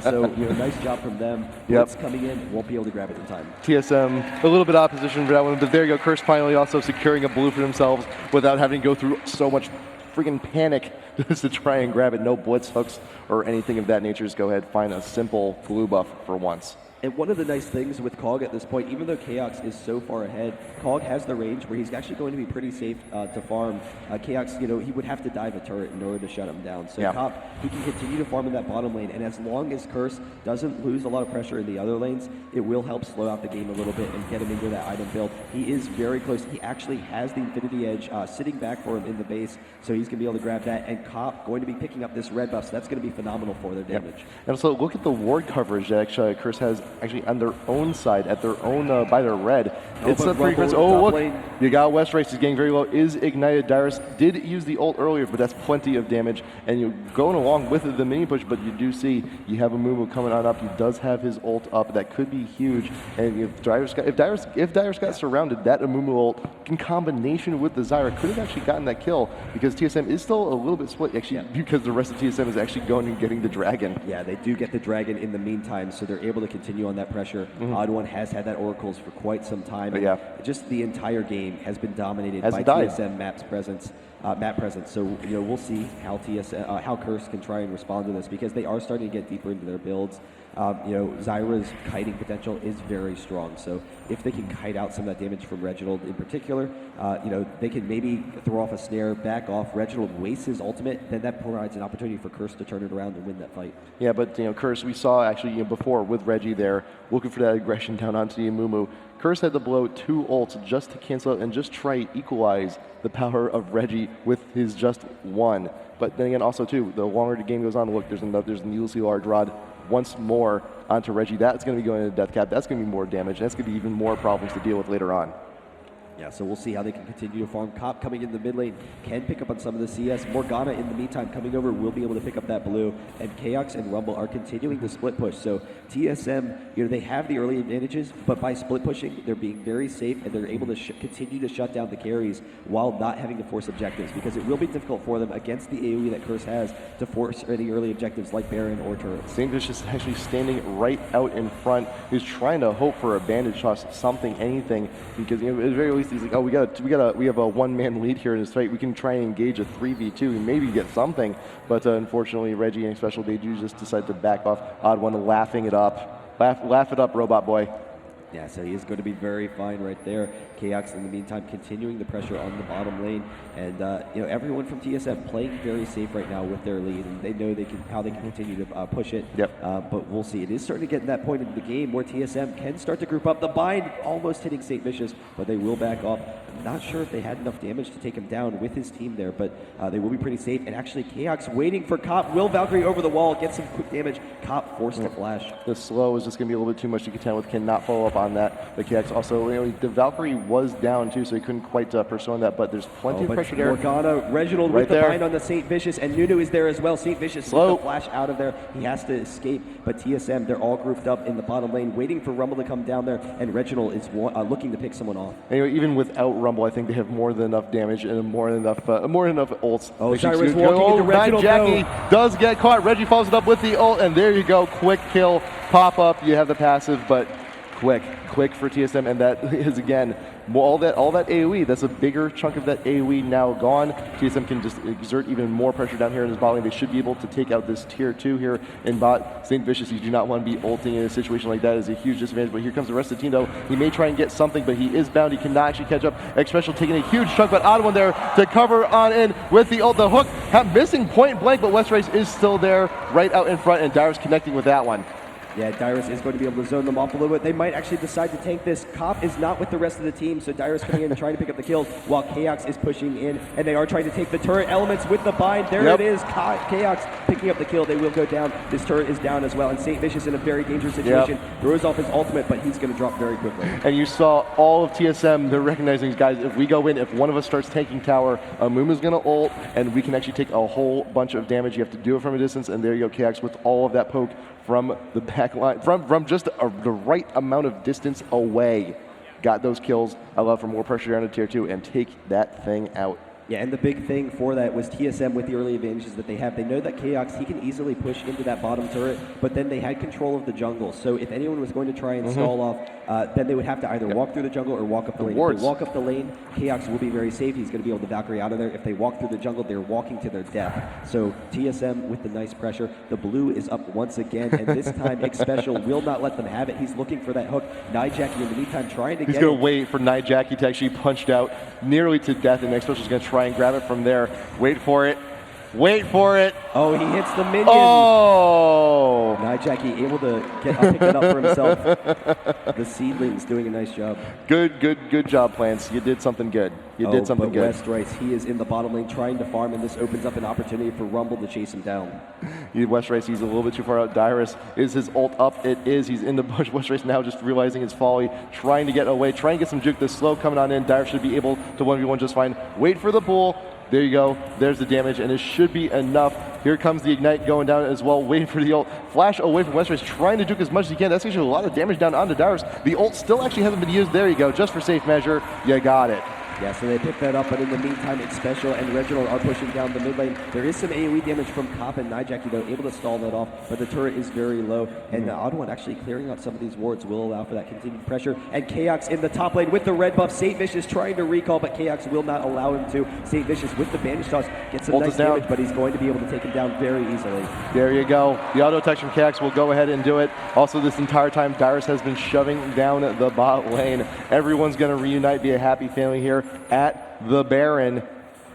so nice job from them. Blitz coming in, won't be able to grab it in time. TSM, a little bit opposition for that one, but there you go, Curse finally also securing a blue for themselves without having to go through so much freaking panic just to try and grab it. No blitz hooks or anything of that nature. Just go ahead, find a simple blue buff for once. And one of the nice things with COG at this point, even though Kaox is so far ahead, COG has the range where he's actually going to be pretty safe to farm. Kaox, he would have to dive a turret in order to shut him down. So Cop, he can continue to farm in that bottom lane, and as long as Curse doesn't lose a lot of pressure in the other lanes, it will help slow out the game a little bit and get him into that item build. He is very close. He actually has the Infinity Edge sitting back for him in the base, so he's going to be able to grab that, and Cop going to be picking up this red buff, so that's going to be phenomenal for their damage. And also, look at the ward coverage that actually Curse has actually on their own side, at their own, by their red. It's a pretty aggressive. Oh, look, you got Westrice is getting very low, is ignited. Dyrus did use the ult earlier, but that's plenty of damage. And you're going along with the mini push, but you do see you have a Mumu coming on up. He does have his ult up. That could be huge. And if Dyrus got surrounded, that Amumu ult in combination with the Zyra could have actually gotten that kill, because TSM is still a little bit split, actually, because the rest of TSM is actually going and getting the dragon. Yeah, they do get the dragon in the meantime, so they're able to continue on that pressure. Odd One has had that Oracles for quite some time. But just the entire game has been dominated by TSM map presence. So we'll see how how Curse can try and respond to this, because they are starting to get deeper into their builds. Zyra's kiting potential is very strong. So if they can kite out some of that damage from Reginald in particular, they can maybe throw off a snare, back off. Reginald wastes his ultimate, then that provides an opportunity for Curse to turn it around and win that fight. Yeah, but Curse, we saw actually before with Reggie there, looking for that aggression down onto the Amumu. Curse had to blow 2 ults just to cancel out and just try equalize the power of Reggie with his just 1. But then again, also too, the longer the game goes on, look, there's an Ulysses Large Rod once more onto Reggie. That's going to be going into Death Cap. That's going to be more damage. That's going to be even more problems to deal with later on. Yeah, so we'll see how they can continue to farm. Cop coming in the mid lane can pick up on some of the CS. Morgana in the meantime coming over will be able to pick up that blue. And Kaox and Rumble are continuing to split push. So TSM, they have the early advantages, but by split pushing, they're being very safe, and they're able to continue to shut down the carries while not having to force objectives, because it will be difficult for them against the AoE that Curse has to force any early objectives like Baron or turrets. Singfish is actually standing right out in front. He's trying to hope for a bandage toss, something, anything, because at the very least he's like, oh, we have a one-man lead here in this fight. We can try and engage a 3v2 and maybe get something. But unfortunately, Reggie and Special Day just decide to back off. Odd One laughing it up. Laugh it up, robot boy. Yeah, so he is going to be very fine right there. Kaox, in the meantime, continuing the pressure on the bottom lane. And, everyone from TSM playing very safe right now with their lead. And they know how they can continue to push it. But we'll see. It is starting to get to that point in the game where TSM can start to group up. The bind almost hitting St. Vicious, but they will back off. I'm not sure if they had enough damage to take him down with his team there, but they will be pretty safe. And actually, Kaox waiting for Cop. Will Valkyrie over the wall, get some quick damage. Cop forced to flash. The slow is just going to be a little bit too much to contend with. Cannot follow up up on that. The KX also, the Valkyrie was down too, so he couldn't quite persona that, but there's plenty of pressure there. Morgana, Reginald Right with the there. bind on the St. Vicious, and Nunu is there as well. St. Vicious Slow. with the flash out of there. He has to escape, but TSM, they're all grouped up in the bottom lane, waiting for Rumble to come down there, and Reginald is looking to pick someone off. Anyway, even without Rumble, I think they have more than enough damage and more than enough ults. Oh, Cyrus walking into Reginald. Jackie does get caught. Reggie follows it up with the ult, and there you go. Quick kill, pop up. You have the passive, but quick for TSM, and that is again all that AoE. That's a bigger chunk of that AoE now gone. TSM can just exert even more pressure down here in his bot lane. They should be able to take out this tier 2 here in bot. St. Vicious, you do not want to be ulting in a situation like that. Is a huge disadvantage, but here comes the rest of the team though. He may try and get something, but he is bound. He cannot actually catch up. X-Special taking a huge chunk, but Odd1 there to cover on in with the ult. The hook missing point blank, but Westrace is still there right out in front, and Dyer's connecting with that one. Yeah, Dyrus is going to be able to zone them off a little bit. They might actually decide to tank this. Cop is not with the rest of the team, so Dyrus coming in and trying to pick up the kills while Chaos is pushing in, and they are trying to take the turret elements with the bind. There it is, Chaos picking up the kill. They will go down. This turret is down as well, and St. Vicious in a very dangerous situation. Throws off his ultimate, but he's going to drop very quickly. And you saw all of TSM, they're recognizing these guys. If we go in, if one of us starts tanking tower, Amumu's going to ult, and we can actually take a whole bunch of damage. You have to do it from a distance, and there you go, Chaos with all of that poke from the back line, from just the right amount of distance away. Got those kills. Allow for more pressure down to tier 2 and take that thing out. Yeah, and the big thing for that was TSM with the early advantages that they have. They know that Chaos, he can easily push into that bottom turret, but then they had control of the jungle. So if anyone was going to try and stall off, then they would have to either walk through the jungle or walk up the lane. If they walk up the lane, Chaos will be very safe. He's going to be able to Valkyrie out of there. If they walk through the jungle, they're walking to their death. So TSM with the nice pressure. The blue is up once again, and this time X-Special will not let them have it. He's looking for that hook. Nijacki in the meantime trying to get it. He's going to wait for Nijacki to actually punched out nearly to death, and X-Special's going to try and grab it from there. Wait for it. Wait for it. Oh, he hits the minion. Oh! Nijacki able to pick it up for himself. The seedling's doing a nice job. Good job, Plants. You did something good. You did something good. Westrice, he is in the bottom lane trying to farm, and this opens up an opportunity for Rumble to chase him down. Westrice, he's a little bit too far out. Dyrus, is his ult up? It is. He's in the bush. Westrice now just realizing his folly, trying to get away, trying to get some juke. The slow coming on in. Dyrus should be able to 1v1 just fine. Wait for the pull. There you go. There's the damage, and it should be enough. Here comes the Ignite going down as well, waiting for the ult. Flash away from Westrice, trying to juke as much as he can. That's actually a lot of damage down onto Dyrus. The ult still actually hasn't been used. There you go. Just for safe measure, you got it. Yeah, so they pick that up, but in the meantime, X-Special and Reginald are pushing down the mid lane. There is some AoE damage from Cop and Nijacki, though, able to stall that off, but the turret is very low, and the Odd1 actually clearing out some of these wards will allow for that continued pressure. And Chaos in the top lane with the red buff. St. Vicious trying to recall, but Chaos will not allow him to. St. Vicious with the bandage toss gets some nice damage, but he's going to be able to take him down very easily. There you go. The auto attack from Chaos will go ahead and do it. Also, this entire time, Dyrus has been shoving down the bot lane. Everyone's going to reunite, be a happy family here at the Baron.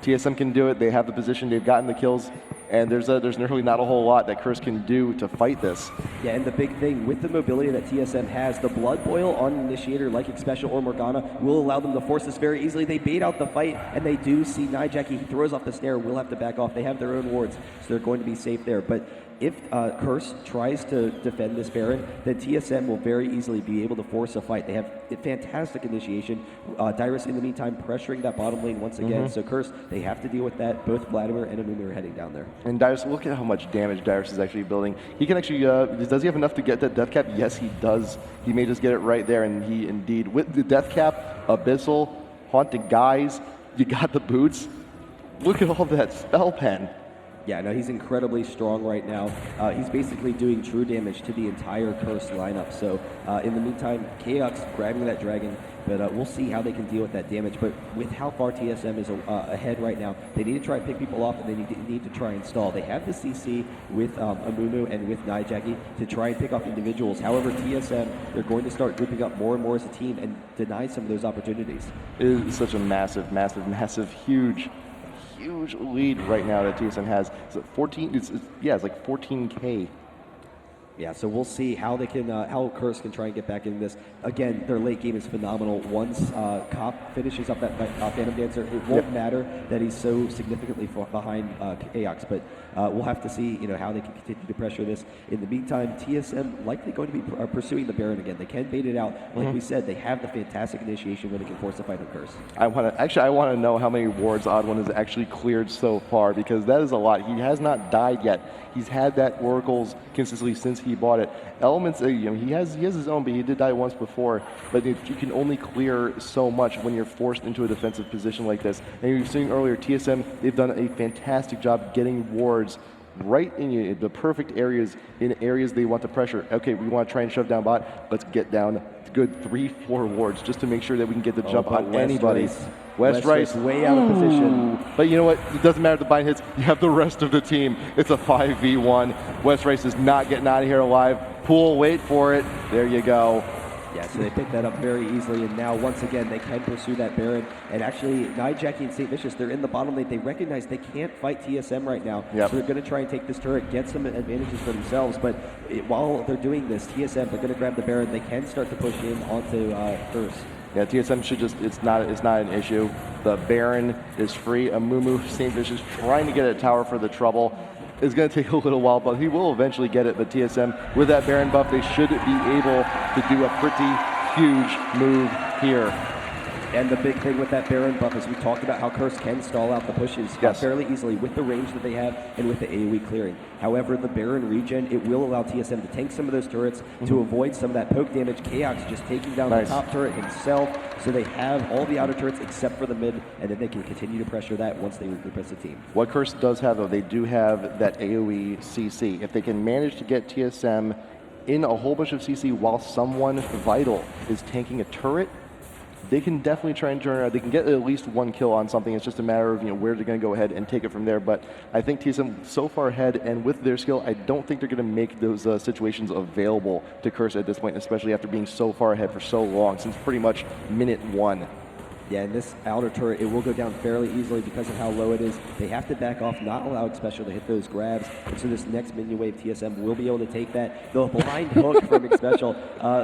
TSM can do it. They have the position. They've gotten the kills. And there's really not a whole lot that Curse can do to fight this. Yeah, and the big thing with the mobility that TSM has, the Blood Boil on Initiator like X-Special or Morgana will allow them to force this very easily. They bait out the fight, and they do see Nijacki. He throws off the snare, will have to back off. They have their own wards, so they're going to be safe there. But if Curse tries to defend this Baron, then TSM will very easily be able to force a fight. They have a fantastic initiation. Dyrus, in the meantime, pressuring that bottom lane once again. So Curse, they have to deal with that. Both Vladimir and Amumu are heading down there. And Dyrus, look at how much damage Dyrus is actually building. He can actually, does he have enough to get that death cap? Yes, he does. He may just get it right there, and he indeed, with the death cap, Abyssal, Haunted Guise, you got the boots. Look at all that spell pen. Yeah, no, he's incredibly strong right now. He's basically doing true damage to the entire Curse lineup. So in the meantime, Chaos grabbing that dragon, but we'll see how they can deal with that damage. But with how far TSM is ahead right now, they need to try and pick people off, and they need to try and stall. They have the CC with Amumu and with Nijacki to try and pick off individuals. However, TSM, they're going to start grouping up more and more as a team and deny some of those opportunities. It is such a massive, huge lead right now that TSM has. It's 14. It's like 14K. Yeah, so we'll see how they can, how Curse can try and get back in this. Again, their late game is phenomenal. Once Cop finishes up that Phantom Dancer, it won't matter that he's so significantly behind Aox, but we'll have to see, how they can continue to pressure this. In the meantime, TSM likely going to be pursuing the Baron again. They can bait it out. Like we said, they have the fantastic initiation where they can force a fight on Curse. I want to know how many wards Odd One has actually cleared so far, because that is a lot. He has not died yet. He's had that Oracle's consistently since he bought it. Elements, he has his own, but he did die once before. But you can only clear so much when you're forced into a defensive position like this. And you were seeing earlier, TSM, they've done a fantastic job getting wards right in the perfect areas, in areas they want to pressure. Okay, we want to try and shove down bot. Let's get down good 3-4 wards just to make sure that we can get the jump on anybody. West Rice way out of position. But you know what? It doesn't matter if the bind hits. You have the rest of the team. It's a 5v1. West Rice is not getting out of here alive. Pool, wait for it. There you go. Yeah, so they picked that up very easily, and now once again they can pursue that Baron. And actually, Jackie and St. Vicious, they're in the bottom lane. They recognize they can't fight TSM right now, so they're going to try and take this turret, get some advantages for themselves. But while they're doing this, TSM, they're going to grab the Baron. They can start to push in onto Curse. Yeah, TSM should just, it's not an issue. The Baron is free. Amumu, St. Vicious trying to get a tower for the trouble. It's going to take a little while, but he will eventually get it. But TSM, with that Baron buff, they should be able to do a pretty huge move here. And the big thing with that Baron buff is we talked about how Curse can stall out the pushes fairly easily with the range that they have and with the AoE clearing. However, the Baron regen, it will allow TSM to tank some of those turrets to avoid some of that poke damage. Chaos just taking down the top turret himself, so they have all the outer turrets except for the mid, and then they can continue to pressure that once they regroup as a team. What Curse does have, though, they do have that AoE CC. If they can manage to get TSM in a whole bunch of CC while someone vital is tanking a turret, they can definitely try and turn around. They can get at least one kill on something. It's just a matter of where they're going to go ahead and take it from there. But I think TSM so far ahead, and with their skill, I don't think they're going to make those situations available to Curse at this point, especially after being so far ahead for so long, since pretty much minute 1. Yeah, and this outer turret, it will go down fairly easily because of how low it is. They have to back off, not allow Special to hit those grabs. And so this next minion wave, TSM will be able to take that. The blind hook from Special,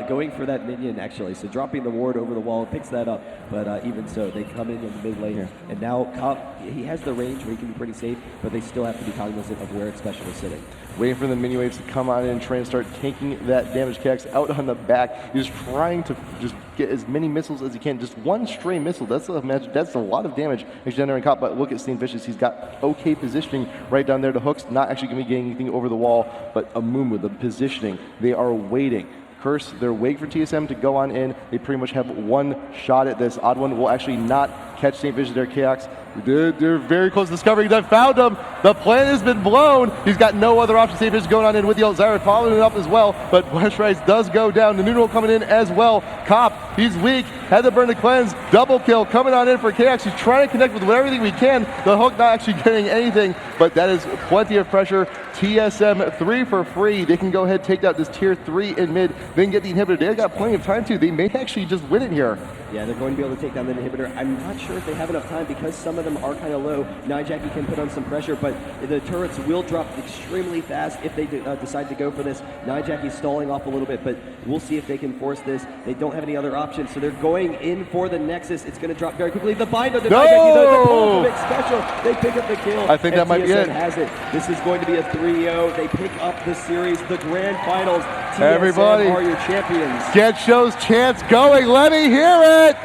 going for that minion, actually. So dropping the ward over the wall, picks that up. But even so, they come in the mid lane here. And now Cop, he has the range where he can be pretty safe, but they still have to be cognizant of where Special is sitting. Waiting for the mini waves to come on in and try and start taking that damage. Cax out on the back. He's trying to just get as many missiles as he can. Just one stray missile. That's a lot of damage generating Cop. But look at St. Vicious. He's got okay positioning right down there to hooks. Not actually going to be getting anything over the wall. But Amumu, the positioning, they are waiting. Curse, they're waiting for TSM to go on in. They pretty much have one shot at this. Odd One will actually not catch St. Vicious there. Chaos. They're very close to discovering that. Found him. The plan has been blown. He's got no other option. St. Vicious going on in with the Elzira, following it up as well. But West Rice does go down. The Nuno coming in as well. Cop, he's weak. Had to burn the cleanse. Double kill coming on in for Chaos. He's trying to connect with everything we can. The hook not actually getting anything, but that is plenty of pressure. TSM 3 for free. They can go ahead and take out this tier 3 in mid. They can get the inhibitor. They've got plenty of time to. They may actually just win it here. Yeah, they're going to be able to take down the inhibitor. I'm not sure if they have enough time because some of them are kind of low. Jackie can put on some pressure, but the turrets will drop extremely fast if they decide to go for this. Jackie's stalling off a little bit, but we'll see if they can force this. They don't have any other options, so they're going in for the Nexus. It's going to drop very quickly. The bind on the Jackie, the pull from Special. They pick up the kill. I think that might be it. has it. This is going to be a 3-0. They pick up the series, the grand finals. TSM Everybody are your champions. Get Show's chance going. Let me hear it.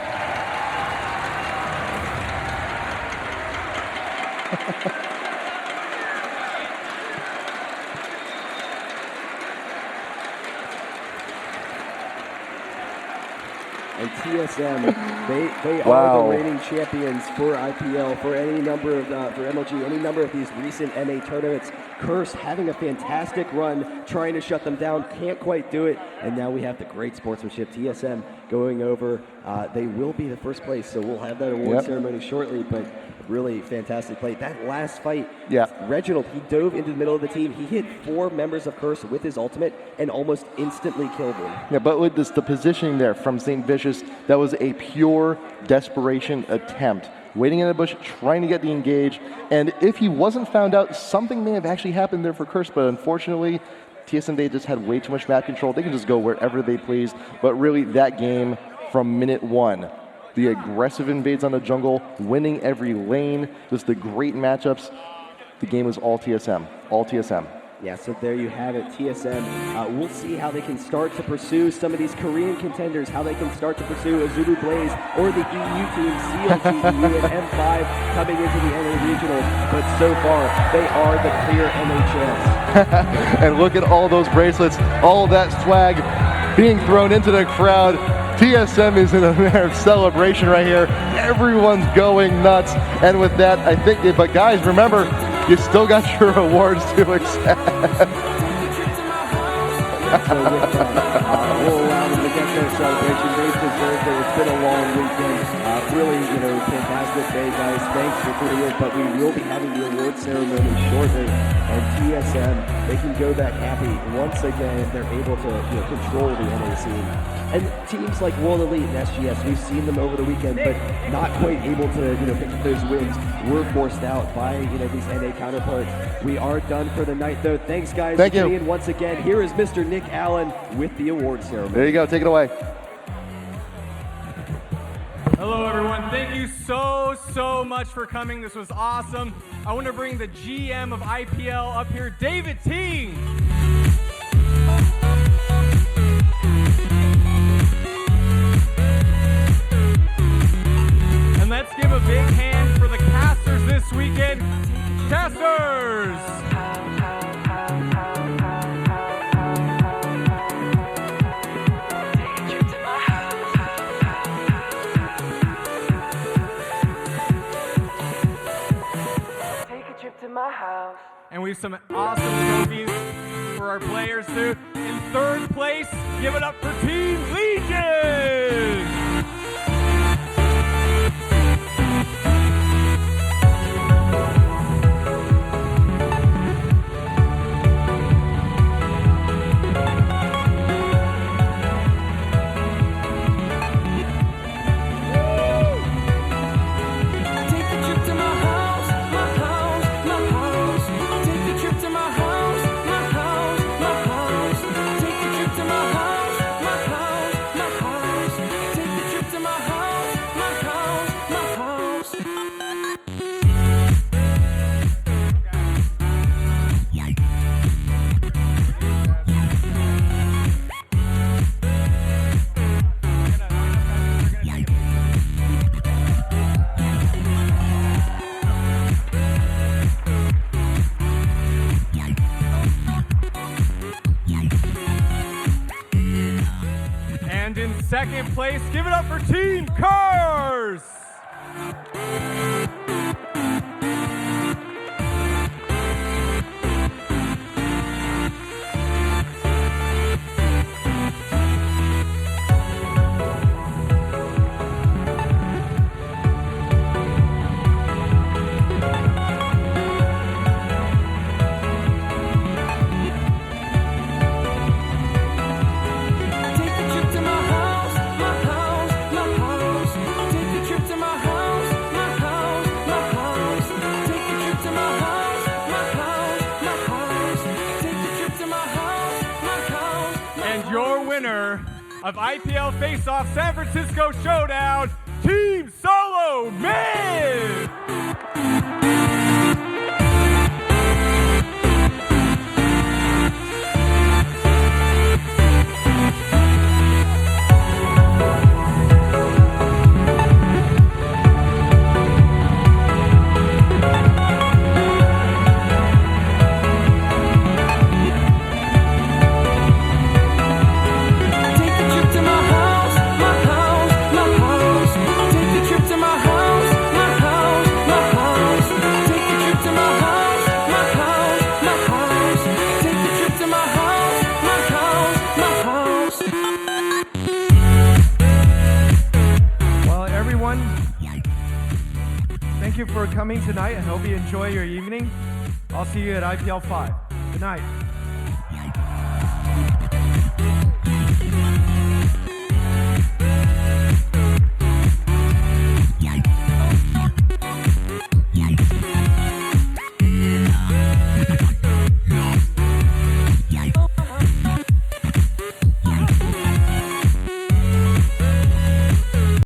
And TSM, they are the reigning champions for IPL, for any number of for MLG, any number of these recent NA tournaments. Curse having a fantastic run, trying to shut them down, can't quite do it. And now we have the great sportsmanship. TSM going over. They will be the first place, so we'll have that award ceremony shortly. But really fantastic play. That last fight, Reginald, he dove into the middle of the team. He hit 4 members of Curse with his ultimate and almost instantly killed them. Yeah, but with this, the positioning there from St. Vicious, that was a pure desperation attempt. Waiting in the bush, trying to get the engage. And if he wasn't found out, something may have actually happened there for Curse, but unfortunately, TSM, they just had way too much map control. They can just go wherever they please. But really, that game from minute one, the aggressive invades on the jungle, winning every lane, just the great matchups. The game was all TSM, all TSM. Yeah, so there you have it, TSM. We'll see how they can start to pursue some of these Korean contenders, how they can start to pursue Azulu Blaze or the EU team, CLTEU and M5 coming into the NA Regional. But so far, they are the clear NA champs. And look at all those bracelets, all that swag being thrown into the crowd. TSM is in a celebration right here. Everyone's going nuts. And with that, I think, but guys, remember, you still got your awards to accept. We'll allow them to get their celebration. They deserve it. It's been a long weekend. Really, fantastic day, guys. Thanks for tuning in. But we will be having the award ceremony shortly. And TSM, they can go back happy once again if they're able to control the NA scene. And teams like World Elite and SGS, we've seen them over the weekend, but not quite able to pick up those wins. We're forced out by these NA counterparts. We are done for the night, though. Thanks, guys, for tuning in once again. Here is Mr. Nick Allen with the award ceremony. There you go. Take it away. Hello, everyone. Thank you so much for coming. This was awesome. I want to bring the GM of IPL up here, David Ting. And let's give a big hand for the casters this weekend. Casters! And we have some awesome trophies for our players too. In third place, give it up for Team Legion! And in second place, give it up for Team Cars! Of IPL Face-Off San Francisco Showdown, Team Solo Mid! Thank you for coming tonight. I hope you enjoy your evening. I'll see you at IPL 5. Good night.